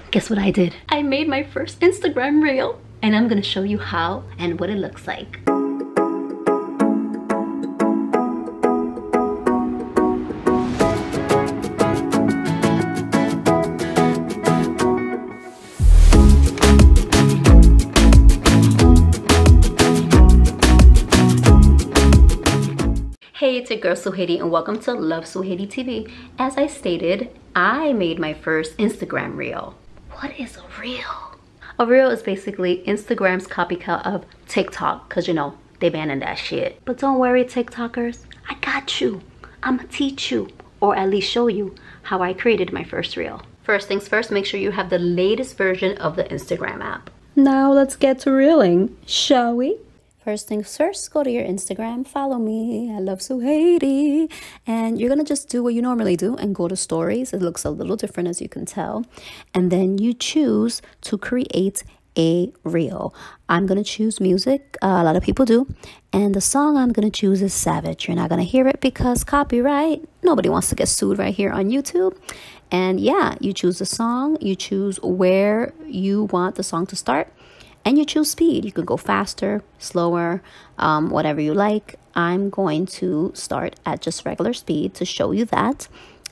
guess what I did? I made my first Instagram reel, and I'm gonna show you how and what it looks like. Hey, it's your girl Suhaiti and welcome to Love Suhaiti TV. As I stated, I made my first Instagram reel. What is a reel? A reel is basically Instagram's copycat of TikTok, because you know, they banning that shit. But don't worry, TikTokers, I got you. I'ma teach you, or at least show you, how I created my first reel. First things first, make sure you have the latest version of the Instagram app. Now let's get to reeling, shall we? First things first, go to your Instagram, follow me, I love Suhaiti, and you're gonna just do what you normally do and go to stories. It looks a little different, as you can tell, and then you choose to create a reel. I'm gonna choose music, a lot of people do, and the song I'm gonna choose is Savage. You're not gonna hear it because copyright. Nobody wants to get sued right here on YouTube. And yeah, you choose the song, you choose where you want the song to start, and you choose speed. You can go faster, slower, whatever you like. I'm going to start at just regular speed to show you that.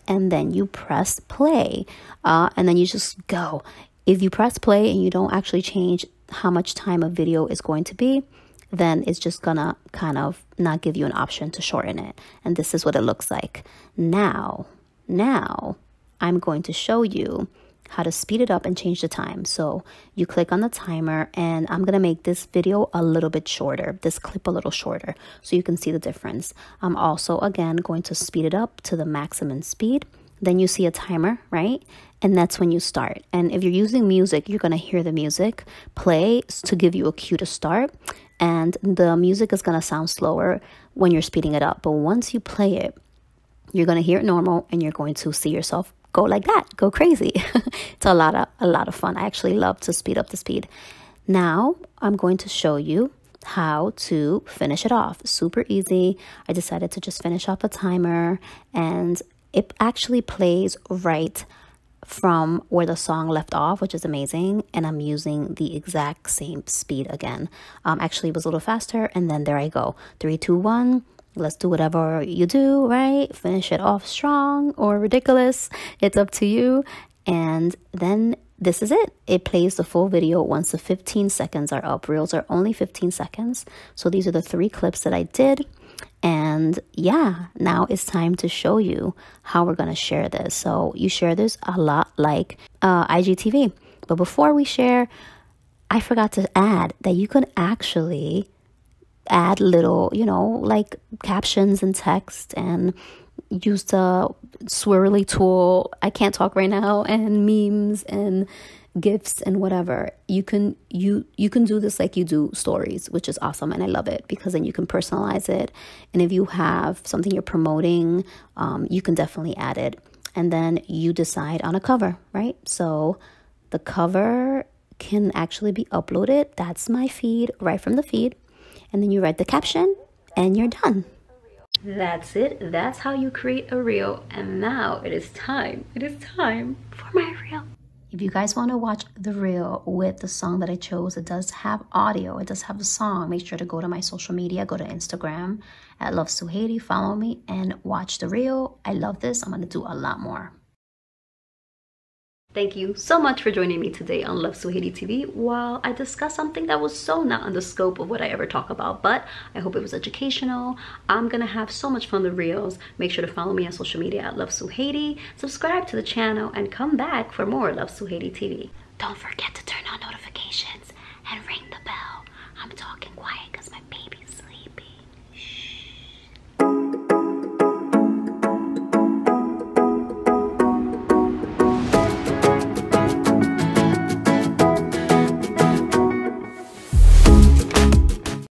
And then you press play. And then you just go. If you press play and you don't actually change how much time a video is going to be, then it's just gonna kind of not give you an option to shorten it. And this is what it looks like. Now, I'm going to show you how to speed it up and change the time. So you click on the timer, and I'm gonna make this video a little bit shorter, this clip a little shorter, so you can see the difference. I'm also again going to speed it up to the maximum speed. Then you see a timer, right? And that's when you start. And if you're using music, you're gonna hear the music play to give you a cue to start, and the music is gonna sound slower when you're speeding it up. But once you play it, you're gonna hear it normal, and you're going to see yourself go like that, go crazy. It's a lot of fun. I actually love to speed up the speed. Now I'm going to show you how to finish it off. Super easy. I decided to just finish off a timer, and it actually plays right from where the song left off, which is amazing. And I'm using the exact same speed again. Actually it was a little faster, and then there I go. 3, 2, 1. Let's do whatever you do, right? Finish it off strong or ridiculous. It's up to you. And then this is it. It plays the full video once the 15 seconds are up. Reels are only 15 seconds. So these are the 3 clips that I did. And yeah, now it's time to show you how we're going to share this. So you share this a lot like IGTV. But before we share, I forgot to add that you can actually add little, you know, like captions and text, and use the swirly tool. I can't talk right now, and memes and GIFs and whatever. You can do this like you do stories, which is awesome, and I love it because then you can personalize it. And if you have something you're promoting, you can definitely add it. And then you decide on a cover, right? So the cover can actually be uploaded. That's my feed, right from the feed. And then you write the caption and you're done. That's it. That's how you create a reel. And now it is time for my reel. If you guys want to watch the reel with the song that I chose, it does have audio. It does have a song. Make sure to go to my social media. Go to Instagram at Love Suhaiti. Follow me and watch the reel. I love this. I'm going to do a lot more. Thank you so much for joining me today on Love Suhaiti TV while I discuss something that was so not on the scope of what I ever talk about, but I hope it was educational. I'm gonna have so much fun with the reels. Make sure to follow me on social media at Love Suhaiti, subscribe to the channel, and come back for more Love Suhaiti TV. Don't forget to turn on notifications and ring the bell. I'm talking